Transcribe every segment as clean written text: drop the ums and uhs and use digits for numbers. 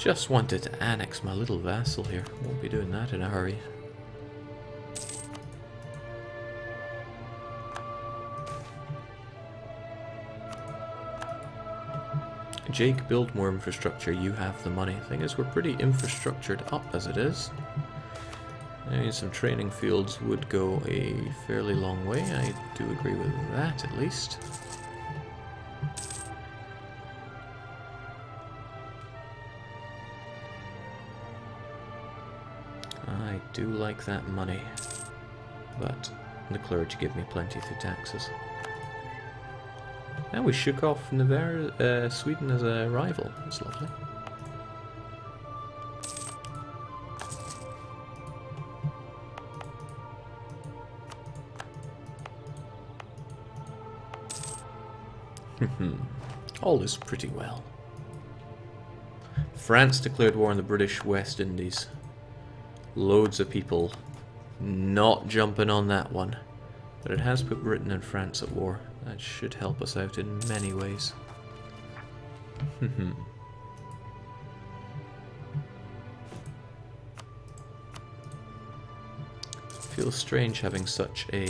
Just wanted to annex my little vassal here. Won't be doing that in a hurry. Jake, build more infrastructure. You have the money. Thing is, we're pretty infrastructured up as it is. I mean, some training fields would go a fairly long way. I do agree with that, at least. I do like that money, but the clergy give me plenty through taxes. And we shook off Sweden as a rival. That's lovely. All is pretty well. France declared war on the British West Indies. Loads of people not jumping on that one. But it has put Britain and France at war. That should help us out in many ways. Feels strange having such a...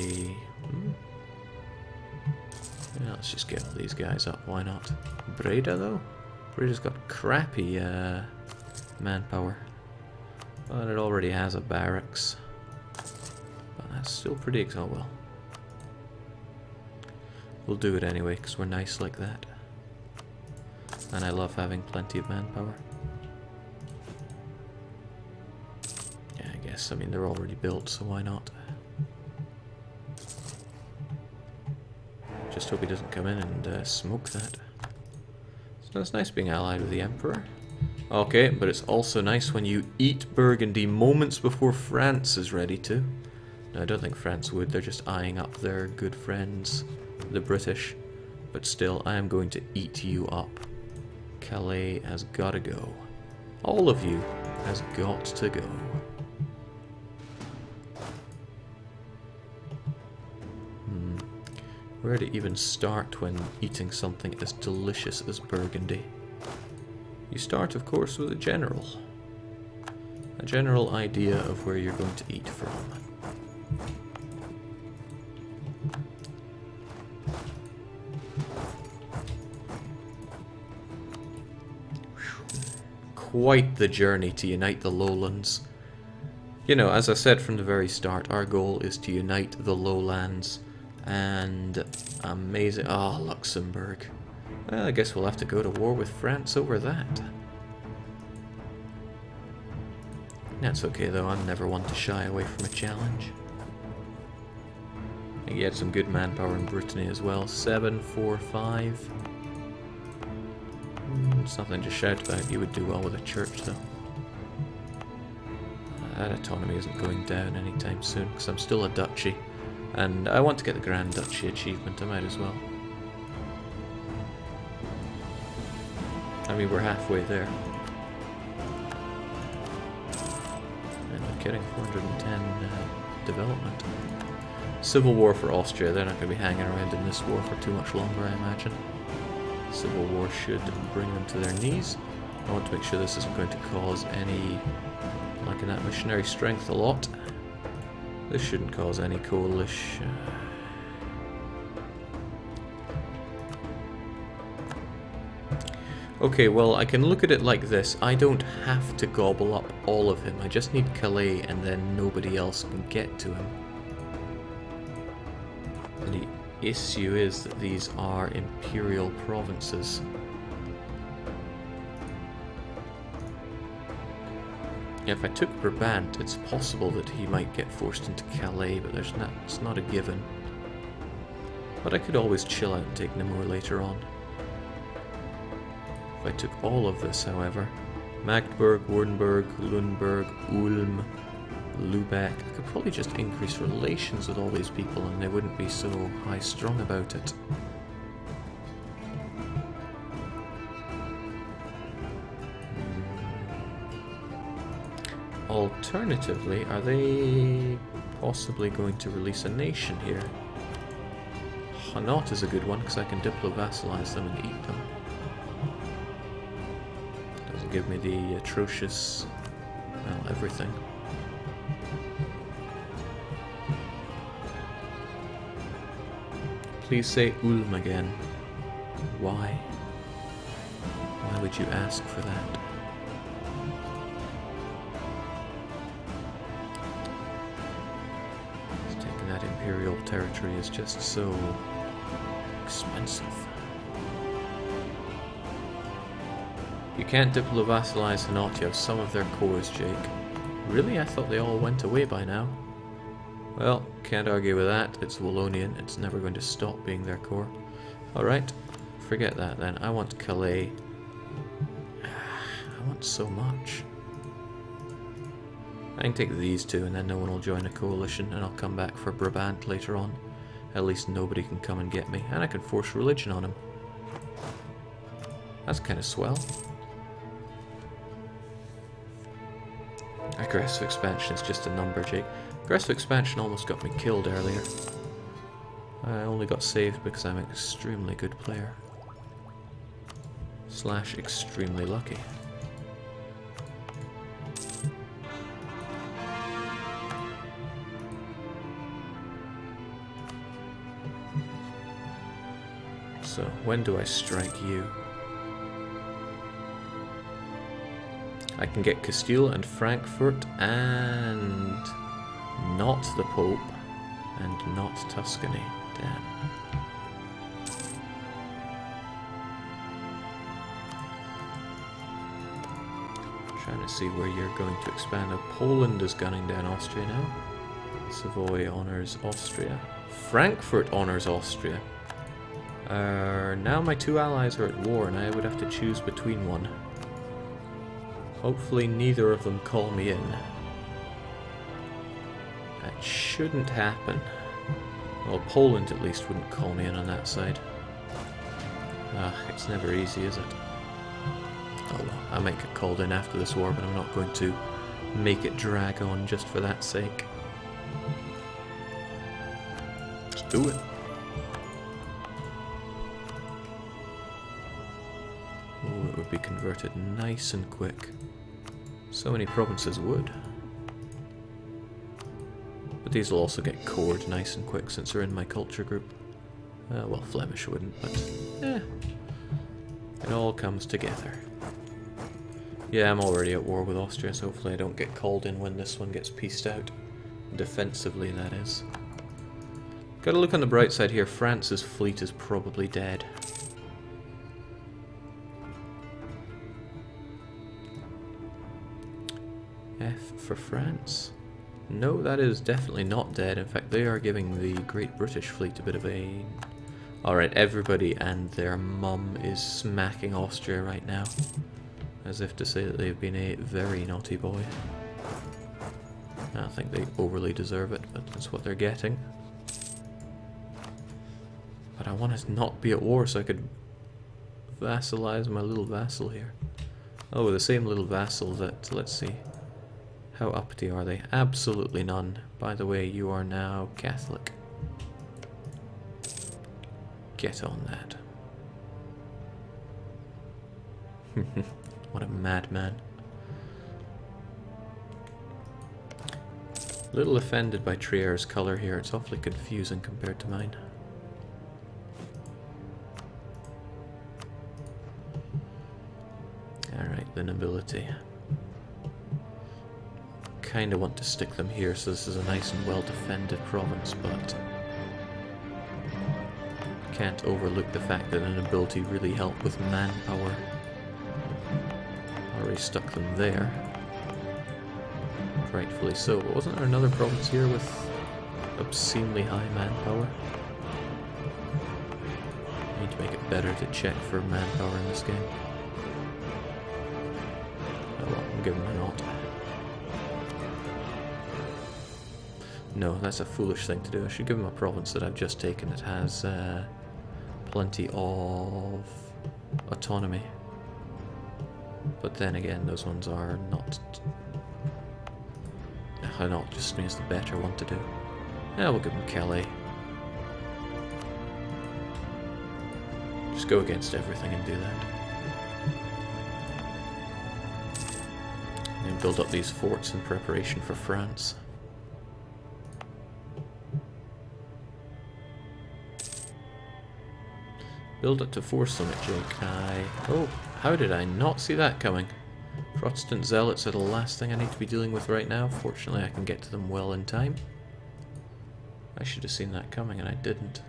Yeah, let's just get all these guys up, why not? Breda though? Breda's got crappy manpower. But it already has a barracks. But that's still pretty... Oh well. We'll do it anyway, because we're nice like that. And I love having plenty of manpower. Yeah, I guess. I mean, they're already built, so why not? Just hope he doesn't come in and smoke that. So it's nice being allied with the Emperor. Okay, but it's also nice when you eat Burgundy moments before France is ready to. No, I don't think France would. They're just eyeing up their good friends, the British. But still, I am going to eat you up. Calais has got to go. All of you has got to go. Where to even start when eating something as delicious as Burgundy? You start, of course, with a general. A general idea of where you're going to eat from. Quite the journey to unite the lowlands. You know, as I said from the very start, our goal is to unite the lowlands. And amazing... Oh, Luxembourg. Well, I guess we'll have to go to war with France over that. That's okay though, I'm never one to shy away from a challenge. I think he had some good manpower in Brittany as well. 7, 4, 5. It's nothing to shout about. You would do well with a church though. That autonomy isn't going down anytime soon, because I'm still a duchy. And I want to get the Grand Duchy achievement, I might as well. I mean, we're halfway there. And we're getting 410 development. Civil war for Austria, they're not going to be hanging around in this war for too much longer, I imagine. Civil war should bring them to their knees. I want to make sure this isn't going to cause any, like in that missionary strength a lot. This shouldn't cause any coalition. Okay, well, I can look at it like this. I don't have to gobble up all of him. I just need Calais, and then nobody else can get to him. And the issue is that these are imperial provinces. If I took Brabant, it's possible that he might get forced into Calais, but it's not a given. But I could always chill out and take Namur later on. If I took all of this, however, Magdeburg, Wurtemberg, Lüneburg, Ulm, Lübeck, I could probably just increase relations with all these people and they wouldn't be so high-strung about it. Alternatively, are they possibly going to release a nation here? Hainaut is a good one because I can diplo-vassalize them and eat them. Doesn't Don't give me the atrocious, well, everything. Please say Ulm again. Why? Why would you ask for that? Taking that Imperial territory is just so expensive. You can't diplo-vassalize Hainaut, you have some of their cores, Jake. Really? I thought they all went away by now. Well, can't argue with that. It's Wallonian. It's never going to stop being their core. Alright, forget that then. I want Calais. I want so much. I can take these two and then no one will join a coalition and I'll come back for Brabant later on. At least nobody can come and get me. And I can force religion on him. That's kind of swell. Aggressive expansion is just a number, Jake. Aggressive expansion almost got me killed earlier. I only got saved because I'm an extremely good player. / extremely lucky. So, when do I strike you? I can get Castile and Frankfurt and not the Pope and not Tuscany. Damn. Trying to see where you're going to expand. Now, Poland is gunning down Austria now. Savoy honors Austria. Frankfurt honors Austria. Now my two allies are at war and I would have to choose between one. Hopefully neither of them call me in. That shouldn't happen. Well, Poland at least wouldn't call me in on that side. It's never easy, is it? Oh well, I might get called in after this war, but I'm not going to make it drag on just for that sake. Let's do it. Oh, it would be converted nice and quick. So many provinces would. But these will also get cored nice and quick since they're in my culture group. Well, Flemish wouldn't, but it all comes together. Yeah, I'm already at war with Austria, so hopefully I don't get called in when this one gets pieced out. Defensively, that is. Gotta look on the bright side here, France's fleet is probably dead. F for France. No, that is definitely not dead. In fact, they are giving the Great British Fleet a bit of a... Alright, everybody and their mum is smacking Austria right now. As if to say that they've been a very naughty boy. I don't think they overly deserve it, but that's what they're getting. But I want to not be at war so I could vassalize my little vassal here. Oh, the same little vassal that, let's see. How uppity are they? Absolutely none. By the way, you are now Catholic. Get on that. What a madman. Little offended by Trier's colour here. It's awfully confusing compared to mine. Alright, the nobility. Kind of want to stick them here, so this is a nice and well defended province, but can't overlook the fact that the nobility really help with manpower. Already stuck them there. Rightfully so, but wasn't there another province here with obscenely high manpower? I need to make it better to check for manpower in this game. Oh well, I'll give them a nod. No, that's a foolish thing to do. I should give him a province that I've just taken that has plenty of autonomy. But then again, those ones are not... Not just means the better one to do. Yeah, we'll give him Calais. Just go against everything and do that. build up these forts in preparation for France. Build it to force limit, Jake. Oh, how did I not see that coming? Protestant zealots are the last thing I need to be dealing with right now. Fortunately, I can get to them well in time. I should have seen that coming, and I didn't.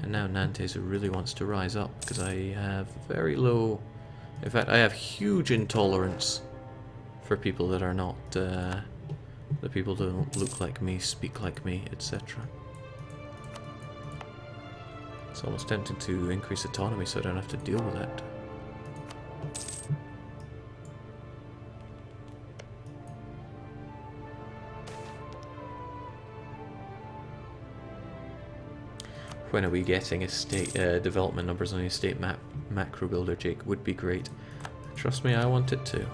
And now Nantes really wants to rise up, because I have very low... In fact, I have huge intolerance for people that are not... the people that don't look like me, speak like me, etc. It's almost tempting to increase autonomy so I don't have to deal with it. When are we getting estate development numbers on the estate macro builder, Jake? Would be great. Trust me, I want it too.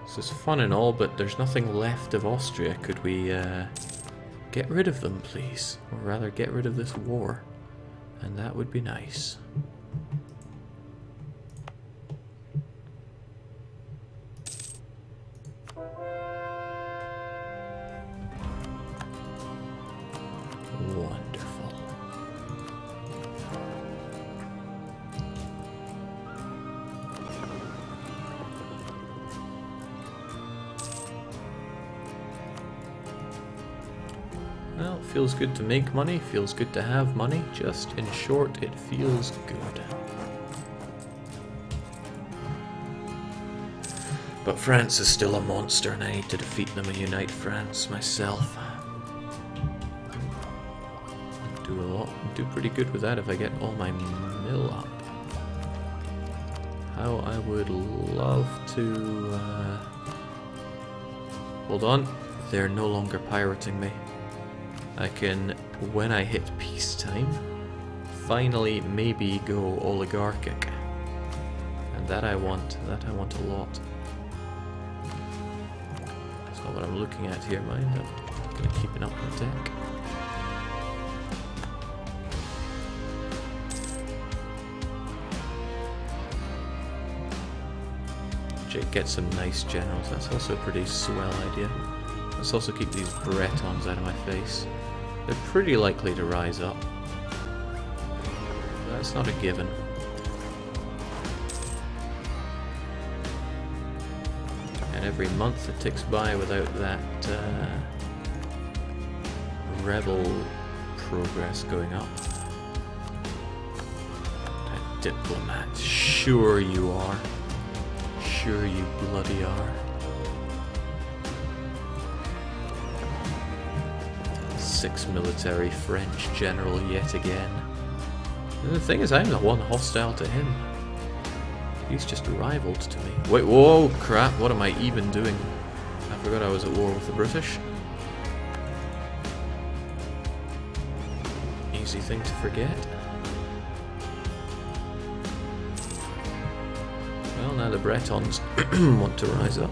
This is fun and all, but there's nothing left of Austria. Could we get rid of them, please? Or rather, get rid of this war. And that would be nice. Wonderful. Well, it feels good to make money, feels good to have money. Just in short, it feels good. But France is still a monster, and I need to defeat them and unite France myself. Do pretty good with that if I get all my mill up. How I would love to... Hold on, they're no longer pirating me. I can, when I hit peacetime, finally maybe go oligarchic. And that I want a lot. That's not what I'm looking at here, mind. I'm gonna keep it up on deck. Get some nice generals. That's also a pretty swell idea. Let's also keep these Bretons out of my face. They're pretty likely to rise up. That's not a given. And every month that ticks by without that rebel progress going up. That diplomat. Sure you are. Sure you bloody are. Six military French general yet again. And the thing is, I'm the one hostile to him. He's just rivaled to me. Wait, whoa, crap, what am I even doing? I forgot I was at war with the British. Easy thing to forget. Well, now the Bretons want to rise up.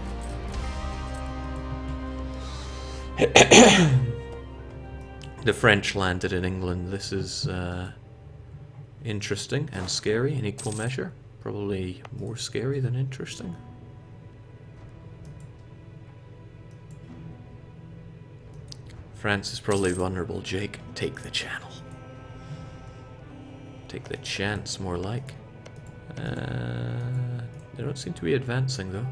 The French landed in England. This is interesting and scary in equal measure. Probably more scary than interesting. France is probably vulnerable. Jake, take the channel. Take the chance, more like. They don't seem to be advancing, though.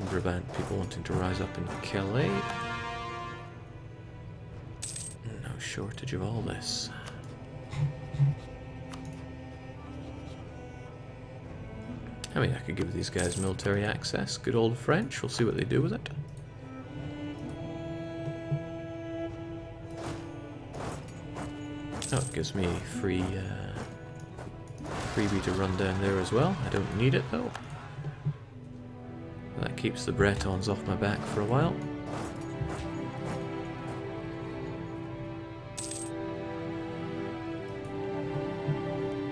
Brabant, people wanting to rise up in Calais. No shortage of all this. I mean, I could give these guys military access. Good old French. We'll see what they do with it. Oh, it gives me freebie to run down there as well. I don't need it though. That keeps the Bretons off my back for a while.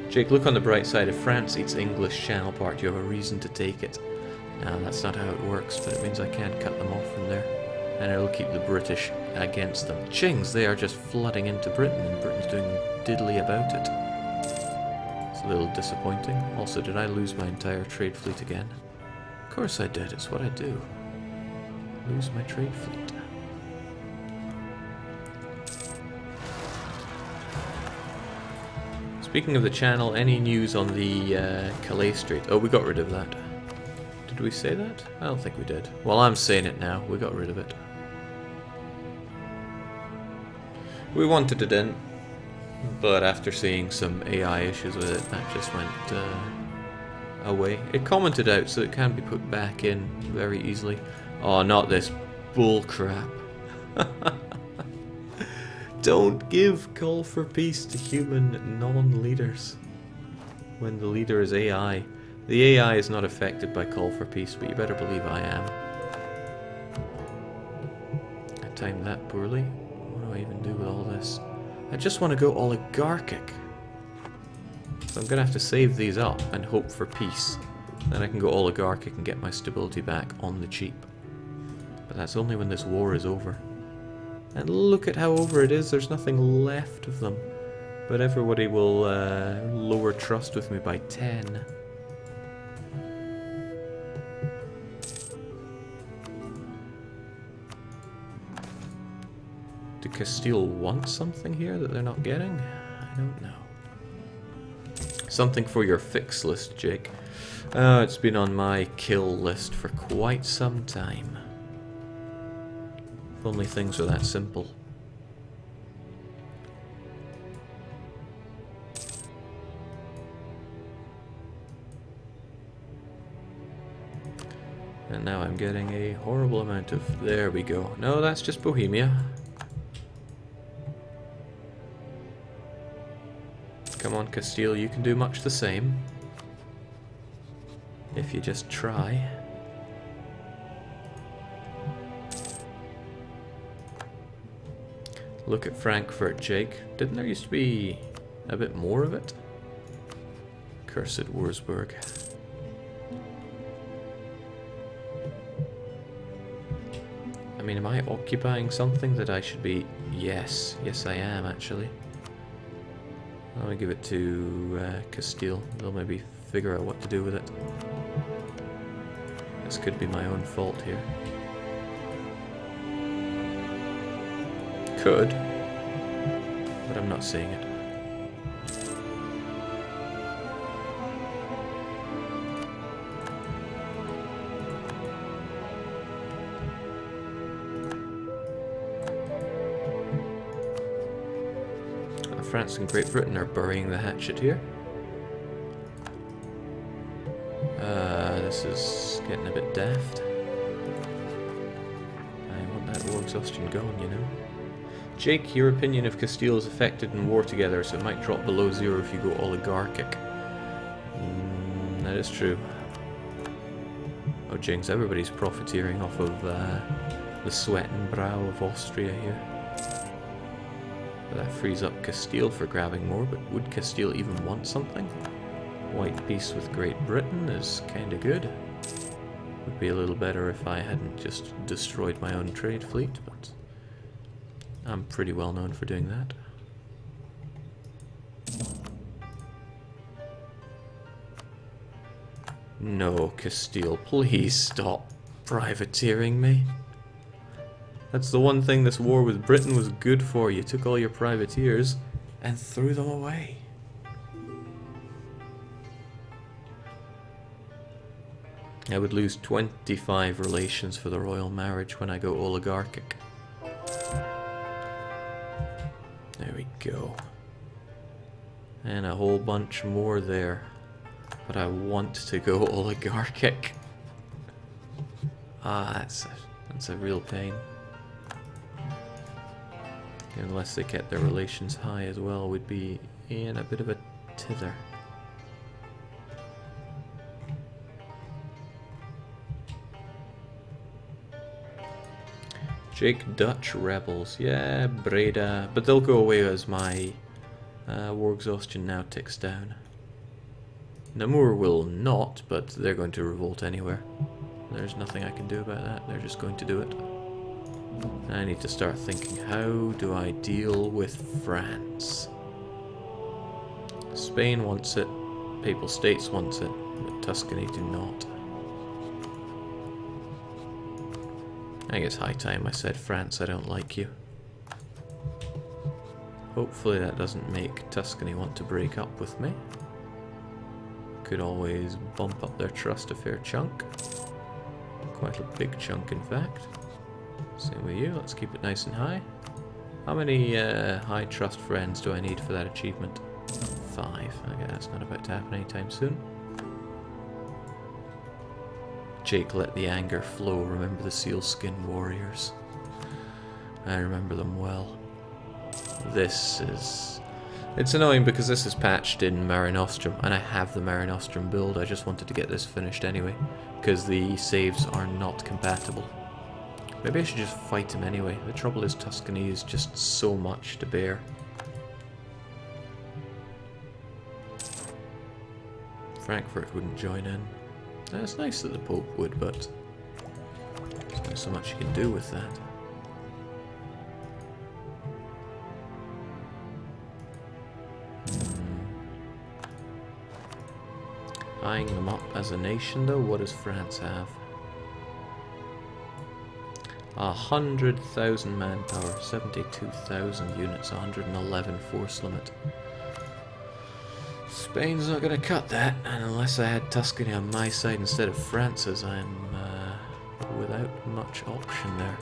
Jake, look on the bright side. If France eats English Channel part, you have a reason to take it. No, that's not how it works, but it means I can't cut them off from there. And it'll keep the British against them. Chings, they are just flooding into Britain, and Britain's doing diddly about it. It's a little disappointing. Also, did I lose my entire trade fleet again? Of course I did, it's what I do. Lose my trade fleet. Speaking of the channel, any news on the Calais Strait? Oh, we got rid of that. Did we say that? I don't think we did. Well, I'm saying it now. We got rid of it. We wanted it in, but after seeing some AI issues with it, that just went away. It commented out, so it can be put back in very easily. Oh, not this bull crap. Don't give call for peace to human non-leaders when the leader is AI. The AI is not affected by call for peace, but you better believe I am. I timed that poorly. What do I even do with all this? I just want to go oligarchic. So I'm going to have to save these up and hope for peace. Then I can go oligarchic and get my stability back on the cheap. But that's only when this war is over. And look at how over it is, there's nothing left of them. But everybody will lower trust with me by 10. Do Castile want something here that they're not getting? I don't know. Something for your fix list, Jake. Oh, it's been on my kill list for quite some time. If only things were that simple. And now I'm getting a horrible amount of... There we go. No, that's just Bohemia. Come on, Castile, you can do much the same. If you just try. Look at Frankfurt, Jake. Didn't there used to be a bit more of it? Cursed Wurzburg. I mean, am I occupying something that I should be... Yes. Yes, I am, actually. Let me give it to Castile. They'll maybe figure out what to do with it. This could be my own fault here. Could, but I'm not seeing it. France and Great Britain are burying the hatchet here. This is getting a bit daft. I want that war exhaustion going, you know. Jake, your opinion of Castile is affected in war together, so it might drop below 0 if you go oligarchic. That is true. Oh, Jinx, everybody's profiteering off of the sweat and brow of Austria here. That frees up Castile for grabbing more, but would Castile even want something? White peace with Great Britain is kinda good. Would be a little better if I hadn't just destroyed my own trade fleet, but I'm pretty well known for doing that. No, Castile, please stop privateering me. That's the one thing this war with Britain was good for. You took all your privateers and threw them away. I would lose 25 relations for the royal marriage when I go oligarchic. There we go. And a whole bunch more there. But I want to go oligarchic. Ah, that's a real pain. Unless they kept their relations high as well, we'd be in a bit of a tither. Jake, Dutch rebels. Yeah, Breda. But they'll go away as my war exhaustion now ticks down. Namur will not, but they're going to revolt anywhere. There's nothing I can do about that. They're just going to do it. I need to start thinking, how do I deal with France? Spain wants it, Papal States wants it, but Tuscany do not. I think it's high time I said, France, I don't like you. Hopefully that doesn't make Tuscany want to break up with me. Could always bump up their trust a fair chunk. Quite a big chunk, in fact. Same with you, let's keep it nice and high. How many high trust friends do I need for that achievement? 5. Okay, that's not about to happen anytime soon. Jake let the anger flow. Remember the sealskin warriors? I remember them well. This is... It's annoying because this is patched in Mare Nostrum, and I have the Mare Nostrum build. I just wanted to get this finished anyway, because the saves are not compatible. Maybe I should just fight him anyway. The trouble is Tuscany is just so much to bear. Frankfurt wouldn't join in. It's nice that the Pope would, but there's not so much you can do with that. Eyeing them up as a nation though, what does France have? 100,000 manpower, 72,000 units, 111 force limit. Spain's not going to cut that, and unless I had Tuscany on my side instead of France's, I'm without much option there.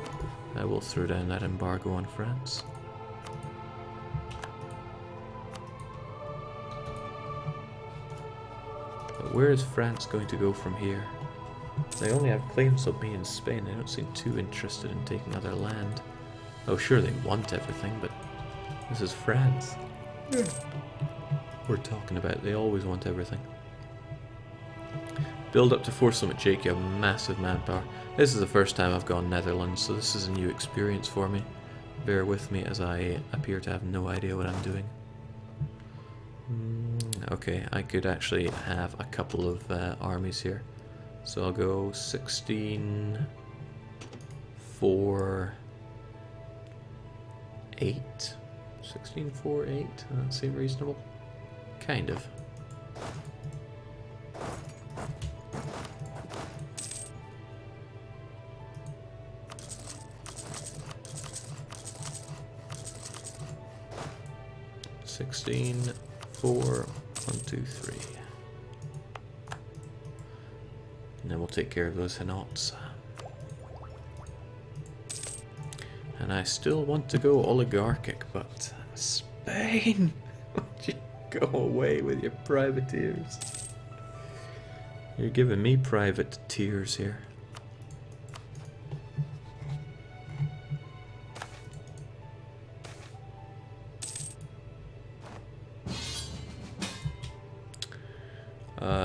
I will throw down that embargo on France. But where is France going to go from here? They only have claims on me in Spain. They don't seem too interested in taking other land. Oh, sure, they want everything, but this is France. Yeah. We're talking about, they always want everything. Build up to force limit, Jake. You have massive manpower. This is the first time I've gone Netherlands, so this is a new experience for me. Bear with me as I appear to have no idea what I'm doing. Okay, I could actually have a couple of armies here. So I'll go 16, 4, 8. 16, 4, 8. That seem reasonable? Kind of. Sixteen, 4, 1, 2, 3. And then we'll take care of those Henots. And I still want to go oligarchic, but Spain! Go away with your privateers. You're giving me private tears here.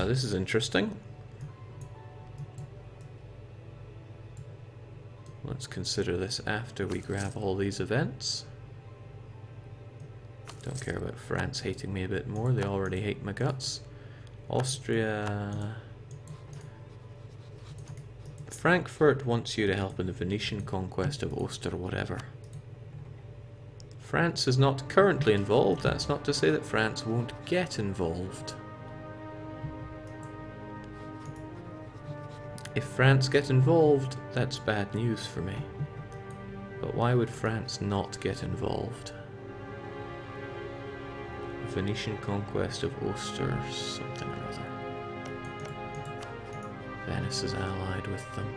This is interesting. Let's consider this after we grab all these events. Don't care about France hating me a bit more. They already hate my guts. Austria... Frankfurt wants you to help in the Venetian conquest of Oster whatever. France is not currently involved. That's not to say that France won't get involved. If France get involved, that's bad news for me. But why would France not get involved? Venetian conquest of Oster, something or other. Venice is allied with them.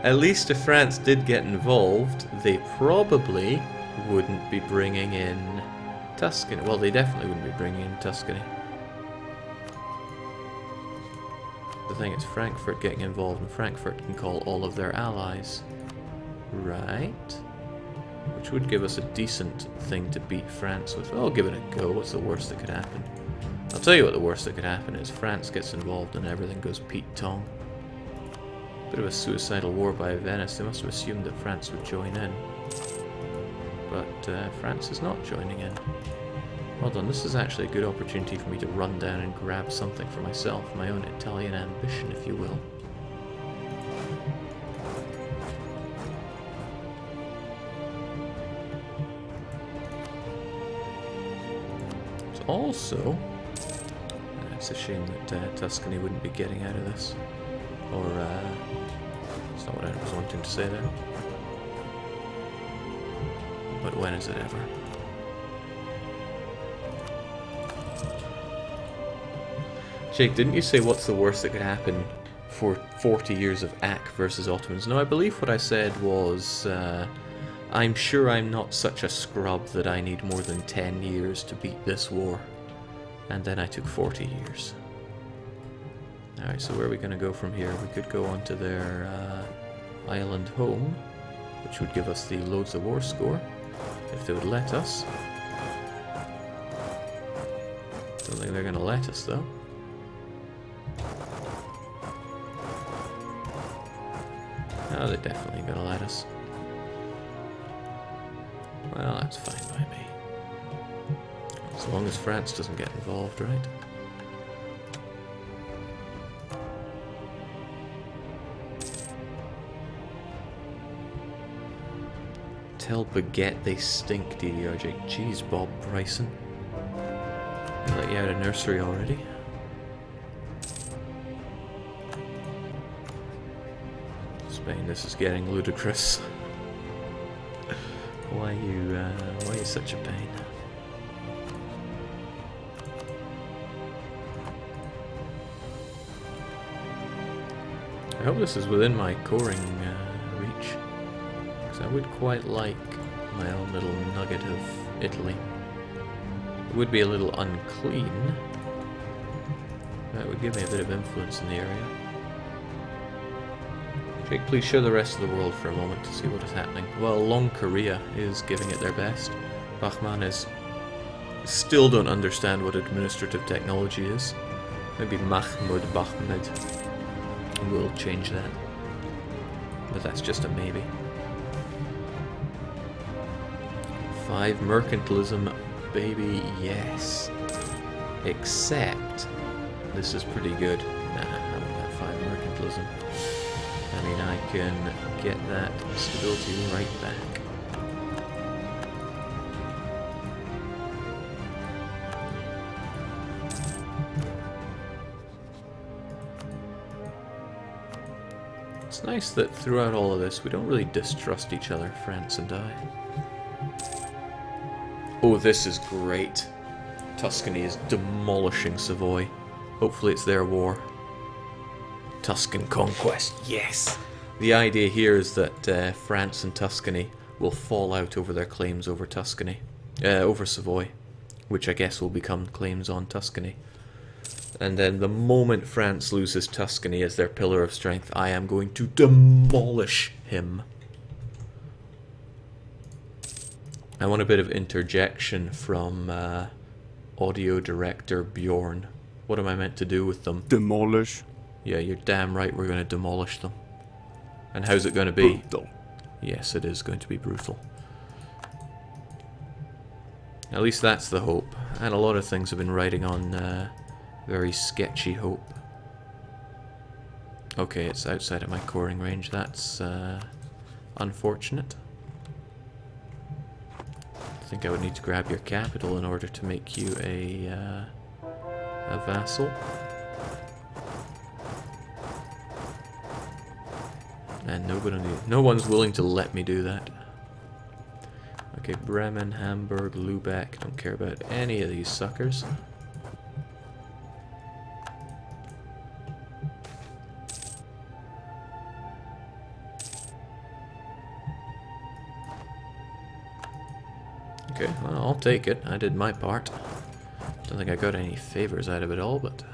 At least if France did get involved, they probably wouldn't be bringing in Tuscany. Well, they definitely wouldn't be bringing in Tuscany. The thing is, Frankfurt getting involved, and Frankfurt can call all of their allies. Right. which would give us a decent thing to beat France with. I'll give it a go. What's the worst that could happen? I'll tell you what the worst that could happen is. France gets involved and everything goes Pete Tong. Bit of a suicidal war by Venice. They must have assumed that France would join in. But France is not joining in. Hold on, this is actually a good opportunity for me to run down and grab something for myself. My own Italian ambition, if you will. It's also... it's a shame that Tuscany wouldn't be getting out of this. Or, that's not what I was wanting to say there. But when is it ever? Jake, didn't you say what's the worst that could happen for 40 years of AK versus Ottomans? No, I believe what I said was, I'm sure I'm not such a scrub that I need more than 10 years to beat this war. And then I took 40 years. Alright, so where are we going to go from here? We could go on to their island home, which would give us the Loads of War score, if they would let us. Don't think they're going to let us, though. Oh, they're definitely going to let us. Well, that's fine by me. As long as France doesn't get involved, right? Tell Baguette they stink, DDRJ. Jeez, Bob Bryson. They let you out of nursery already? Spain, this is getting ludicrous. Why are you such a pain? I hope this is within my coring reach, because I would quite like my own little nugget of Italy. It would be a little unclean. That would give me a bit of influence in the area. Jake, please show the rest of the world for a moment to see what is happening. Well, Long Korea is giving it their best. Bahman is... still don't understand what administrative technology is. Maybe Mahmoud Bahmed will change that. But that's just a maybe. 5 mercantilism, baby, yes. Except, this is pretty good. Nah, I don't got 5 mercantilism. I mean, I can get that stability right back. It's nice that throughout all of this, we don't really distrust each other, France and I. Oh, this is great. Tuscany is demolishing Savoy. Hopefully it's their war. Tuscan conquest, yes! The idea here is that France and Tuscany will fall out over their claims over Tuscany. Over Savoy. Which I guess will become claims on Tuscany. And then the moment France loses Tuscany as their pillar of strength, I am going to demolish him. I want a bit of interjection from audio director Bjorn. What am I meant to do with them? Demolish. Yeah, you're damn right we're going to demolish them. And how's it going to be? Brutal. Yes, it is going to be brutal. At least that's the hope. And a lot of things have been riding on very sketchy hope. Okay, it's outside of my coring range. That's unfortunate. I think I would need to grab your capital in order to make you a vassal. And no one's willing to let me do that. Okay, Bremen, Hamburg, Lubeck. Don't care about any of these suckers. Okay, well, I'll take it. I did my part. Don't think I got any favors out of it all, but...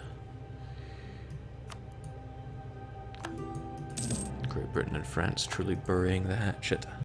Great Britain and France truly burying the hatchet.